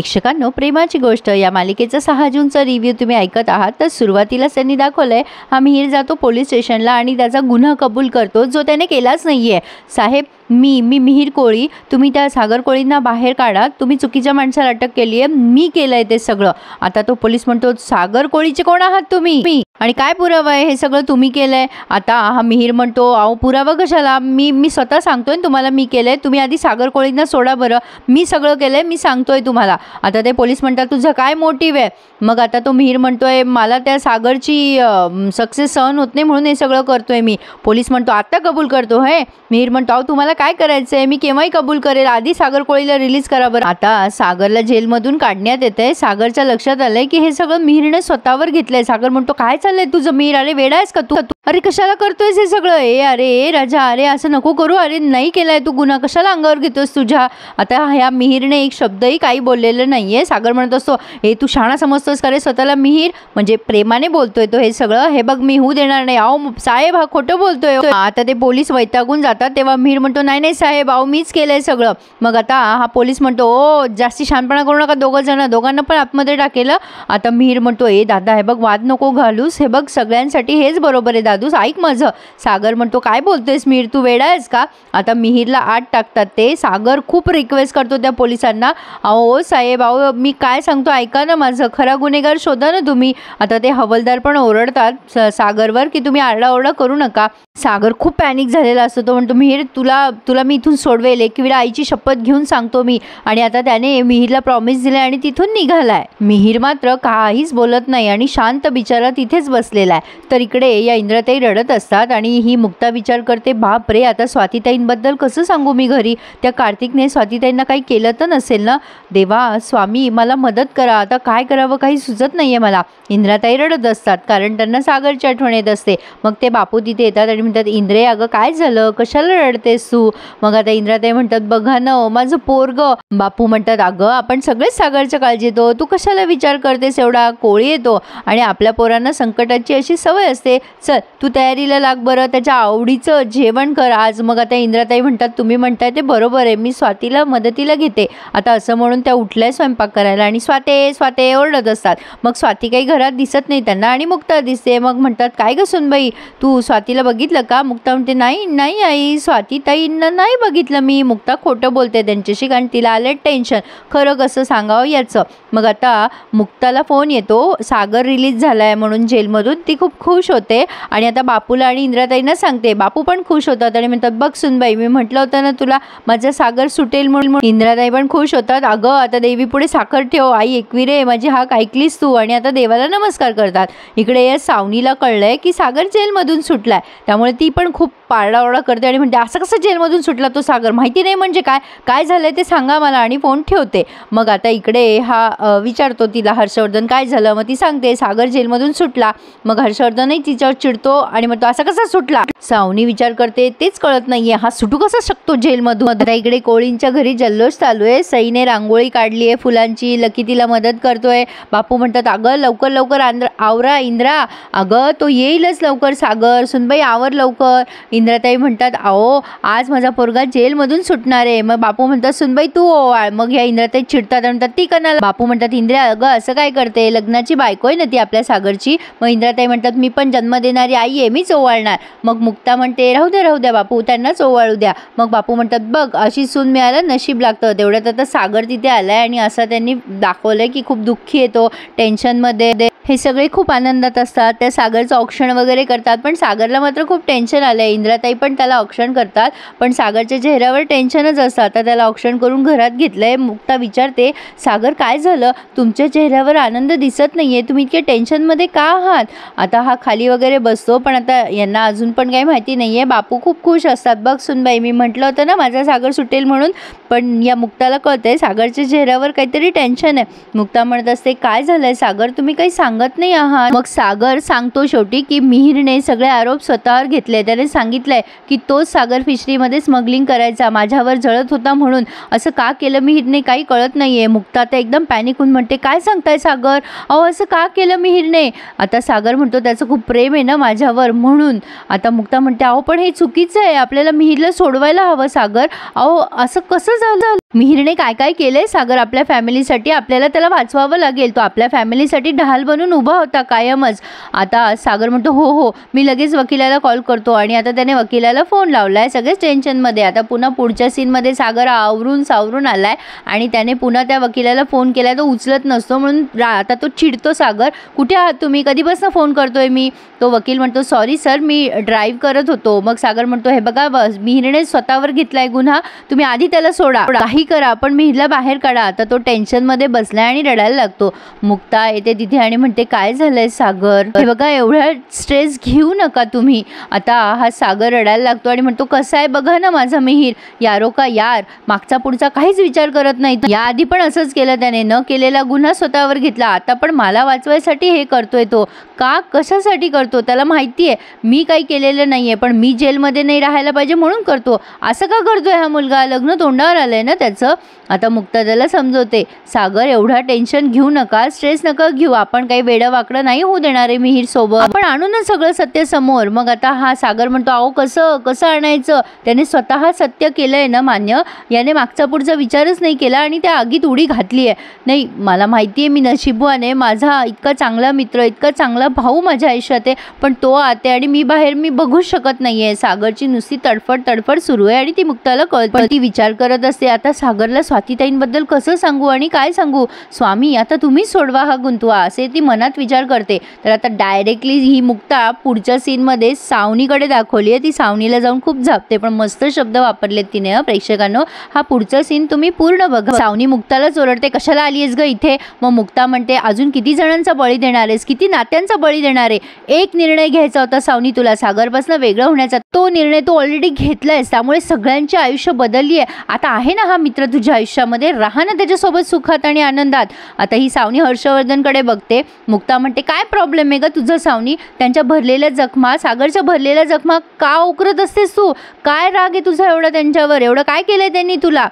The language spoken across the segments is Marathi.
प्रेक्षकांनो, प्रेमाची गोष्ट या मालिकेचा 6 जूनचा रिव्ह्यू तुम्ही ऐकत आहात। तर सुरुवातीलाच त्यांनी दाखवलंय हा मिहीर जातो पोलीस स्टेशनला आणि त्याचा गुन्हा कबूल करतो जो त्याने केलाच नाहीये। साहेब, मी मिहीर कोळी, तुम्ही त्या सागर कोळींना बाहेर काढा, तुम्ही चुकीच्या माणसाला अटक केली आहे, मी केलंय ते सगळं। आता तो पोलीस म्हणतो, सागर कोळीचे कोण आहात तुम्ही आणि काय पुरावा आहे, हे सगळं तुम्ही केलंय? आता हा मिहीर म्हणतो, अहो पुरावा कशाला, मी स्वतः सांगतोय तुम्हाला मी केलंय, तुम्ही आधी सागर कोळींना सोडा बरं, मी सगळं केलंय, मी सांगतोय तुम्हाला। आता ते पोलीस म्हणतात, तुझं काय मोटिव्ह आहे? मग आता तो मिहीर म्हणतोय, मला त्या सागरची सक्सेस सहन होत नाही म्हणून हे सगळं करतोय मी। पोलीस म्हणतो, आता कबूल करतो हे? मिहीर म्हणतो, अहो तुम्हाला काय करायचंय, मी केव्हाही कबूल करेल, आधी सागर कोळीला रिलीज करा बरं। आता सागरला जेलमधून काढण्यात येते। सागरच्या लक्षात आलंय की हे सगळं मिहीरने स्वतःवर घेतलंय। सागर म्हणतो, काय चाललंय तुझं मिहीर, अरे वेडा आहेस का तू? अरे कशाला करतोयस हे सगळं? अरे राजा, अरे असं नको करू, अरे नाही केलाय तू गुन्हा, कशाला अंगावर घेतोस तुझ्या? आता ह्या मिहीरने एक शब्दही काही बोललेलं नाहीये। सागर म्हणत असतो, हे तू शाणा समजतोस का रे स्वतःला? मिहीर म्हणजे प्रेमाने बोलतोय तो हे सगळं, हे बघ मी होऊ देणार नाही। अहो साहेब, हा खोटं बोलतोय। आता ते पोलीस वैतागून जातात तेव्हा मिहीर म्हणतो, नाही नाही साहेब, अहो मीच केलंय सगळं। मग आता हा पोलीस म्हणतो, ओ जास्ती शहाणपणा करू नका, दोघांना पण आतमध्ये टाकेलं। आता मिहीर म्हणतो, दादा हे बघ, वाद नको घालूस, हे बघ सगळ्यांसाठी हेच बरोबर आहे दादूस, ऐक माझं। सागर म्हणतो, काय बोलतोयस मिहीर, तू वेडा आहेस का? आता मिहीरला आत टाकतात ते। सागर खूप रिक्वेस्ट करतो त्या पोलिसांना, अहो साहेब, अहो मी काय सांगतो ऐका ना माझं, खरा गुन्हेगार शोधा ना तुम्ही। आता ते हवालदार पण ओरडतात सागरवर की तुम्ही आरडाओरडा करू नका। सागर खूप पॅनिक झालेला असतो, तो म्हणतो, मिहीर तुला मी इथून सोडवेल, एक वेळा आईची शपथ घेऊन सांगतो मी। आणि आता त्याने मिहीरला प्रॉमिस दिले आणि तिथून निघालाय। मिहीर मात्र काहीच बोलत नाही आणि शांत बिचारा तिथेच बसलेला आहे। तर इकडे या इंद्राताई रडत असतात आणि ही मुक्ता विचार करते, बाप रे, आता स्वातीताईंबद्दल कसं सांगू मी घरी? त्या कार्तिकने स्वातीताईंना काही केलं तर नसेल ना? देवा स्वामी, मला मदत करा, आता काय करावं काही सुचत नाहीये मला। इंद्राताई रडत असतात कारण त्यांना सागरची आठवण येत असते। मग ते बापू तिथे येतात आणि म्हणतात, इंद्रे अगं काय झालं, कशाला रडतेस तू? मग आता इंद्राताई म्हणतात, बघा ना माझं पोरग। बापू म्हणतात, अगं आपण सगळेच सागरच्या काळजी येतो, तू कशाला विचार करतेस एवढा? कोळी येतो आणि आपल्या पोरांना संकटाची अशी सवय असते, चल तू तयारीला लाग बरं, त्याच्या आवडीचं जेवण कर आज। मग आता इंद्राताई म्हणतात, तुम्ही म्हणताय ते बरोबर आहे, मी स्वातीला मदतीला घेते। आता असं म्हणून त्या उठल्या स्वयंपाक करायला आणि स्वाते स्वाते ओरडत असतात। मग स्वाती काही घरात दिसत नाही त्यांना आणि मुक्ता दिसते। मग म्हणतात, काय ग सुनबाई, तू स्वातीला बघितलं का? मुक्ता म्हणते, नाही आई, स्वातीताईंना नाही बघितलं मी। मुक्ता खोटं बोलते त्यांच्याशी कारण तिला आलं टेन्शन, खरं कसं सांगावं याचं। मग आता मुक्ताला फोन येतो, सागर रिलीज झालाय म्हणून जेलमधून, ती खूप खुश होते आणि आता बापूला आणि इंद्राताईंना सांगते। बापू पण खुश होतात आणि म्हणतात, बघ सुनबाई, मी म्हटलं होतं ना तुला माझा सागर सुटेल म्हणून। इंद्राताई पण खुश होतात, अगं आता देवी पुढे साखर ठेव, आई एकविरे माझी हाक ऐकलीस तू, आणि आता देवाला नमस्कार करतात। इकडे या सावनीला कळलंय की सागर जेलमधून सुटलाय, त्यामुळे ती पण खूप पारडाओरडा करते आणि म्हणते, असं कसं जेलमधून सुटला तो सागर? माहिती नाही म्हणजे काय झालंय ते सांगा मला, आणि फोन ठेवते। मग आता इकडे हा विचारतो तिला, हर्षवर्धन काय झालं? मग ती सांगते, सागर जेलमधून सुटला। मग हर्षवर्धनही तिच्यावर चिडतो आणि म्हणतो, असं कसा सुटला? सावनी विचार करते, तेच कळत नाहीये, हा सुटू कसा शकतो जेलमधून? आता इकडे कोळींच्या घरी जल्लोष चालू आहे, सईने रांगोळी काढली आहे फुलांची, लकी तिला मदत करतोय। बापू म्हणतात, अगं लवकर आवरा इंद्रा, अगं तो येईलच लवकर सागर, सुनबाई आवर लवकर। इंद्राताई म्हणतात, अहो आज माझा पोरगा जेलमधून सुटणार आहे। मग बापू म्हणतात, सुनबाई तू ओवाळ। मग या इंद्राताई चिडतात आणि म्हणतात, ती कणाला? बापू म्हणतात, इंद्रा अगं असं काय करते, लग्नाची बायको आहे ना ती आपल्या सागरची। मग इंद्राताई म्हणतात, मी पण जन्म देणारी आई आहे, मीच ओवाळणार। मग मुक्ता म्हणते, राहू द्या बापू, त्यांनाच ओवाळू द्या। मग बापू म्हणतात, बघ अशी सून मिळायला नशीब लागतं। तेवढ्यात आता सागर तिथे आलाय आणि असं त्यांनी दाखवलंय की खूप दुःखी येतो, टेन्शनमध्ये। हे सगळे खूप आनंदात असतात, त्या सागरचं औक्षण वगैरे करतात, पण सागरला मात्र खूप टेन्शन आलंय। इंद्राताई पण त्याला औक्षण करतात, पण सागरच्या चेहऱ्यावर टेन्शनच असतं। आता त्याला औक्षण करून घरात घेतलंय। मुक्ता विचारते, सागर काय झालं, तुमच्या चेहऱ्यावर आनंद दिसत नाहीये, तुम्ही इतके टेन्शनमध्ये का आहात? आता हा खाली वगैरे बसतो, पण आता यांना अजून पण काही माहिती नाहीये। बापू खूप खुश असतात, बघ सुनबाई, मी म्हटलं होतं ना माझा सागर सुटेल म्हणून, पण या मुक्ताला कळतंय सागरच्या चेहऱ्यावर काहीतरी टेन्शन आहे। मुक्ता म्हणत असते, काय झालंय सागर, तुम्ही काही सांगत नाही आहात? मग सागर सांगतो शेवटी की मिहिरने सगळे आरोप स्वतःवर घेतले. त्याने सांगितलंय की तोच सागर फिशरीमध्ये स्मगलिंग करायचा, माझ्यावर जळत होता म्हणून. असं का केलं मिहिरने काही कळत नाहीये. मुक्ता आता एकदम पॅनिक होऊन म्हणते, काय सांगताय सागर? अहो असं का केलं मिहिरने? आता सागर म्हणतो त्याचं खूप प्रेम आहे ना माझ्यावर म्हणून. आता मुक्ता म्हणते, अहो पण हे चुकीचं आहे, आपल्याला मिहिरला सोडवायला हवं सागर. अहो असं कसं झालं? मिहिरने काय काय केलंय सागर आपल्या फॅमिलीसाठी, आपल्याला त्याला वाचवावं लागेल. तो आपल्या फॅमिलीसाठी ढाल बनून उभा होता कायमच. आता सागर म्हणतो, हो हो मी लगेच वकिलाला कॉल करतो. आणि आता त्याने वकिलाला फोन लावलाय. सगळेच टेन्शनमध्ये. आता पुन्हा पुढच्या सीनमध्ये सागर आवरून सावरून आलाय आणि त्याने पुन्हा त्या वकिलाला फोन केलाय. तो उचलत नसतो म्हणून आता तो चिडतो. सागर कुठे आहात तुम्ही, कधीपासून फोन करतोय मी? तो वकील म्हणतो, सॉरी सर मी ड्राईव्ह करत होतो. मग सागर म्हणतो, हे बघा बस मिहिरने स्वतःवर घेतलाय गुन्हा, तुम्ही आधी त्याला सोडा, काही करा पण मिहिरला बाहेर काढा. आता तो टेन्शनमध्ये बसलाय आणि रडायला लागतो. मुक्ता येते तिथे आणि म्हणते, काय झालंय सागर? हे बघा एवढा स्ट्रेस घेऊ नका तुम्ही. आता हा सागर रडायला लागतो आणि म्हणतो, कसं आहे बघा ना माझा मिहिर, यारो का यार, मागचा पुढचा काहीच विचार करत नाही. याआधी पण असंच केलं त्याने, न केलेला गुन्हा स्वतःवर घेतला, आता पण मला वाचवायसाठी हे करतोय. तो का कशासाठी करतो? त्याला माहिती आहे मी काही केलेलं नाहीये, पण मी जेलमध्ये नाही राहायला पाहिजे म्हणून करतो. असं का करतोय हा मुलगा? लग्न तोंडावर आलंय ना त्याचं. आता मुक्ता त्याला समजवते, सागर एवढा टेन्शन घेऊ नका, स्ट्रेस नका घेऊ, आपण काही वेडं वाकडं नाही होऊ देणार आहे मिहिर सोबत, आपण आणू ना सगळं सत्य समोर. मग आता हा सागर म्हणतो, अहो कसं कसं आणायचं? त्याने स्वतः सत्य केलंय ना मान्य, याने मागचा पुढचा विचारच नाही केला आणि त्या आगीत उडी घातली आहे. नाही मला माहिती आहे मी नशीबवान आहे, माझा इतका चांगला मित्र, इतका चांगला भाऊ माझ्या आयुष्यात आहे, पण तो आते आणि मी बाहेर, मी बघूच शकत नाहीये. सागरची नुसती तडफड सुरू आहे आणि ती मुक्ताला कळते. पण ती विचार करत असते, आता सागरला स्वातीताईंबद्दल कसं सांगू आणि काय सांगू? स्वामी आता तुम्हीच सोडवा हा गुंतवा, असे ती मनात विचार करते. तर आता डायरेक्टली ही मुक्ता पुढच्या सीनमध्ये सावनीकडे दाखवली आहे. ती सावनीला जाऊन खूप झापते, पण मस्त शब्द वापरलेत तिने. प्रेक्षकांनो हा पुढचा सीन तुम्ही पूर्ण बघा. सावनी मुक्तालाच ओरडते, कशाला आलीयस ग इथे? मग मुक्ता म्हणते, अजून किती जणांचा बळी देणार आहेस, किती नात्यांचा बळी देणार आहे? एक निर्णय घ्यायचा होता सावनी तुला, सागरपासून वेगळं होण्याचा. तो निर्णय तू ऑलरेडी घेतलायस, त्यामुळे सगळ्यांचे आयुष्य बदलली आहे. आता आहे ना हा मित्र तुझ्या आयुष्यामध्ये, राहा ना त्याच्यासोबत सुखात आणि आनंदात. आता ही सावनी हर्षवर्धनकडे बघते. मुक्ता म्हणते, काय प्रॉब्लेम आहे ग तुझं सावनी? त्यांच्या भरलेल्या जखमा, सागरच्या भरलेल्या जखमा का उकरत असतेस तू? काय राग आहे तुझा एवढा त्यांच्यावर? एवढं काय केलंय त्यांनी तुला?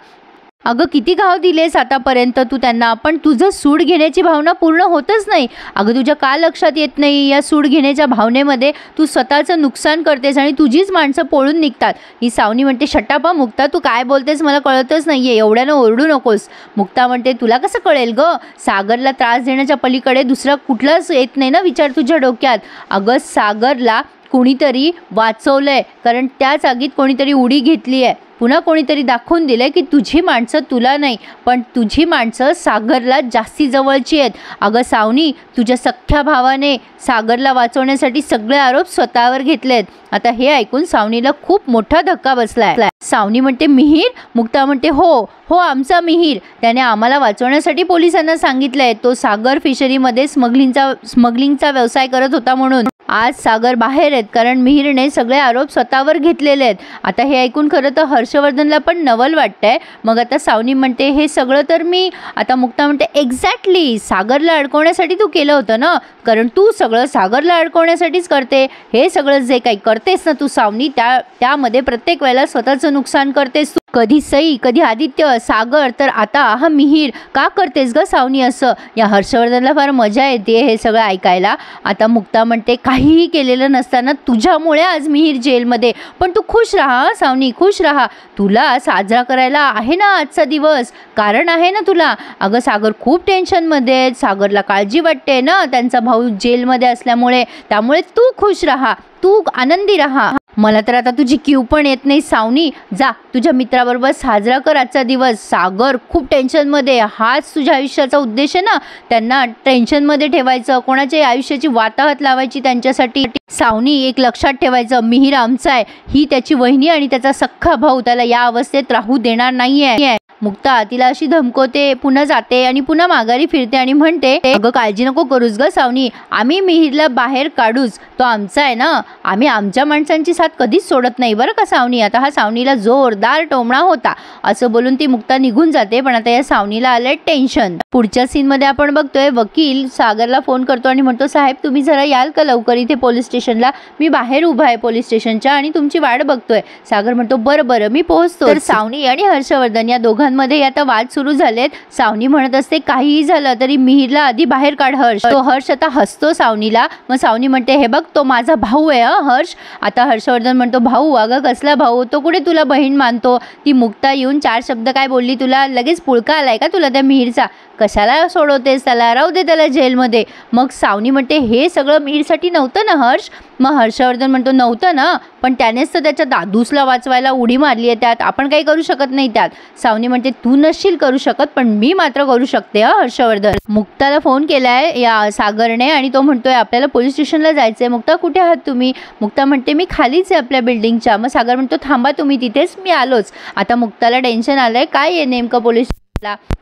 अगं किती घाव दिलेस आतापर्यंत तू त्यांना, पण तुझं सूड घेण्याची भावना पूर्ण होतच नाही. अगं तुझ्या का लक्षात येत नाही, या सूड घेण्याच्या भावनेमध्ये तू स्वतःचं नुकसान करतेस आणि तुझीच माणसं पळून निघतात. ही सावनी म्हणते, शटापा मुक्ता, तू काय बोलतेस मला कळतच नाहीये, एवढ्यानं ओरडू नकोस. मुक्ता म्हणते, तुला कसं कळेल ग? सागरला त्रास देण्याच्या पलीकडे दुसरा कुठलाच येत नाही ना विचार तुझ्या डोक्यात. अगं सागरला कोणीतरी वाचवलंय, कारण त्याच आगीत कोणीतरी उडी घेतली आहे. पुन्हा कोणीतरी दाखवून दिलंय की तुझी माणसं तुला नाही, पण तुझी माणसं सागरला जास्ती जवळची आहेत. अगं सावनी, तुझ्या सख्ख्या भावाने सागरला वाचवण्यासाठी सगळे आरोप स्वतःवर घेतलेत. आता हे ऐकून सावनीला खूप मोठा धक्का बसलाय. सावनी म्हणते, मिहिर? मुक्ता म्हणते, हो हो आमचा मिहिर, त्याने आम्हाला वाचवण्यासाठी पोलिसांना सांगितलंय. तो सागर फिशरीमध्ये स्मगलिंगचा व्यवसाय करत होता म्हणून. आज सागर बाहेर आहेत कारण मिहिरने सगळे आरोप स्वतःवर घेतलेले आहेत. आता हे ऐकून खरं तर हर्षवर्धनला पण नवल वाटतंय. मग आता सावनी म्हणते, हे सगळं तर मी, आता मुक्ता म्हणते, एक्झॅक्टली सागरला अडकवण्यासाठी तू केलं होतं ना, कारण तू सगळं सागरला अडकवण्यासाठीच करते. हे सगळं जे काही करतेस ना तू सावनी, त्यामध्ये प्रत्येक वेळेला स्वतःचं नुकसान करतेस. कधी सई, कधी आदित्य, सागर, तर आता हा मिहिर. का करतेस ग सावनी असं? या हर्षवर्धनला फार मजा येते हे सगळं ऐकायला. आता मुक्ता म्हणते, काहीही केलेलं नसताना तुझ्यामुळे आज मिहिर जेलमध्ये, पण तू खुश राहा सावनी, खुश राहा. तुला साजरा करायला आहे ना आजचा दिवस, कारण आहे ना तुला. अगं सागर खूप टेन्शनमध्ये, सागरला काळजी वाटते ना त्यांचा भाऊ जेलमध्ये असल्यामुळे, त्यामुळे तू खुश राहा, तू आनंदी राहा. मला तर आता तुझी क्यू पण येत नाही सावनी, जा तुझ्या मित्राबरोबर साजरा कर आजचा दिवस. सागर खूप टेन्शनमध्ये, हाच तुझ्या आयुष्याचा उद्देश आहे ना, त्यांना टेन्शनमध्ये ठेवायचं, कोणाच्या आयुष्याची वाताहत लावायची त्यांच्यासाठी. सावनी एक लक्षात ठेवायचं, मिहिर आमचा आहे, ही त्याची वहिनी आणि त्याचा सख्खा भाऊ त्याला या अवस्थेत राहू देणार नाहीये. मुक्ता तिला अशी धमकवते, पुन्हा जाते आणि पुन्हा माघारी फिरते आणि म्हणते, अगं काळजी नको करूस ग सावनी, आम्ही मिहिरला बाहेर काढूच, तो आमचा आहे ना, आम्ही आमच्या माणसांची साथ साथ कधीच सोडत नाही बरं का सावनी. आता हा सावनीला जोरदार टोमणा होता. असं बोलून ती मुक्ता निघून जाते. पण आता या सावनीला आलंय टेन्शन. पुढच्या सीनमध्ये आपण बघतोय वकील सागरला फोन करतो आणि म्हणतो, साहेब तुम्ही जरा याल का लवकर इथे पोलीस स्टेशनला, मी बाहेर उभा आहे पोलीस स्टेशनच्या आणि तुमची वाट बघतोय. सागर म्हणतो, बरं बरं मी पोहोचतो. तर सावनी आणि हर्षवर्धन या दोघांमध्ये आता वाद सुरू झालेत. सावनी म्हणत असते, काहीही झालं तरी मिहिरला आधी बाहेर काढ हर्ष. तो हर्ष आता हसतो सावनीला. मग सावनी म्हणते, हे बघ तो माझा भाऊ आहे हर्ष. आता हर्षवर्धन म्हणतो, भाऊ? अगं कसला भाऊ, तो कुठे तुला बहीण मानतो. ती मुक्ता येऊन 4 शब्द काय बोलली तुला, लगेच पुळका आलाय का तुला त्या मिहिरचा? कशाला सोडवतेस त्याला, राहू दे त्याला जेलमध्ये. मग सावनी म्हणते, हे सगळं मिहिरसाठी नव्हतं ना हर्ष? मग हर्षवर्धन म्हणतो, नव्हतं ना, पण त्यानेच तर त्याच्या दादूसला वाचवायला उडी मारली आहे, त्यात आपण काही करू शकत नाही त्यात. सावनी म्हणते, तू नसशील करू शकत पण मी मात्र करू शकते हर्षवर्धन. मुक्ताला फोन केलाय या सागरने आणि तो म्हणतोय आपल्याला पोलीस स्टेशनला जायचंय. मुक्ता कुठे आहात तुम्ही? मुक्ता म्हणते, मी खालीच आहे आपल्या बिल्डिंगच्या. मग सागर म्हणतो, थांबा तुम्ही तिथेच, मी आलोच. आता मुक्ताला टेन्शन आलंय, काय आहे नेमकं पोलीस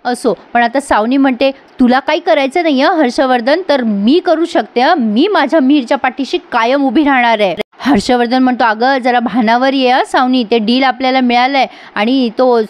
असो. पण आता सावनी म्हणते, तुला काही करायचं नाही हर्षवर्धन, तर मी करू शकते. मी माझ्या मिहिरच्या पाठीशी कायम उभी राहणार आहे. हर्षवर्धन म्हणतो, अगं जरा भानावर ये सावनी, ते डील आपल्याला मिळालंय आणि तो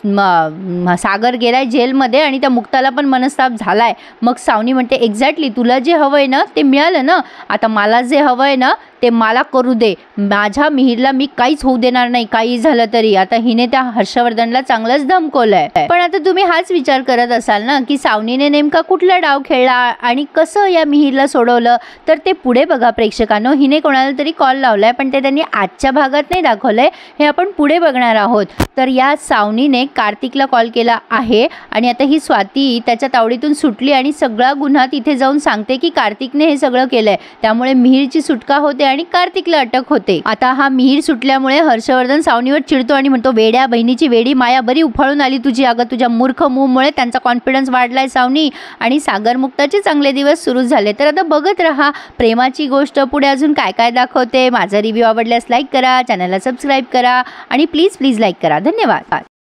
सागर गेलाय जेलमध्ये आणि त्या मुक्ताला पण मनस्ताप झालाय. मग सावनी म्हणते, एक्झॅक्टली तुला जे हवंय ना ते मिळालं ना, आता मला जे हवंय ना ते मला करू दे. माझ्या मिहिरला मी काहीच होऊ देणार नाही, काही झालं तरी. आता हिने त्या हर्षवर्धनला चांगलंच धमकवलंय. पण आता तुम्ही हाच विचार करत असाल ना की सावनीने नेमका कुठला डाव खेळला आणि कसं या मिहिरला सोडवलं, तर ते पुढे बघा प्रेक्षकांनो. हिने कोणाला तरी कॉल लावलाय पण ते त्यांनी आजच्या भागात नाही दाखवलंय, हे आपण पुढे बघणार आहोत. तर या सावनीने कार्तिकला कॉल केला आहे आणि आता ही स्वाती त्याच्या तावडीतून सुटली आणि सगळा गुन्हा तिथे जाऊन सांगते की कार्तिकने हे सगळं केलंय. त्यामुळे मिहिरची सुटका होते आणि कार्तिकला अटक होते. आता हा मिहिर सुटल्यामुळे हर्षवर्धन सावनीवर चिडतो आणि म्हणतो, वेड्या बहिणीची वेडी माया बरी उफाळून आली तुझी. अगं तुझ्या मूर्ख मूमुळे त्यांचा कॉन्फिडन्स वाढलाय सावनी आणि सागर मुक्ताचे चांगले दिवस सुरू झाले. तर आता बघत रहा प्रेमाची गोष्ट पुढे अजून काय काय दाखवते. माझा रिव्ह्यू आवडल्यास लाईक करा, चॅनलला सबस्क्राईब करा आणि प्लीज लाईक करा. धन्यवाद.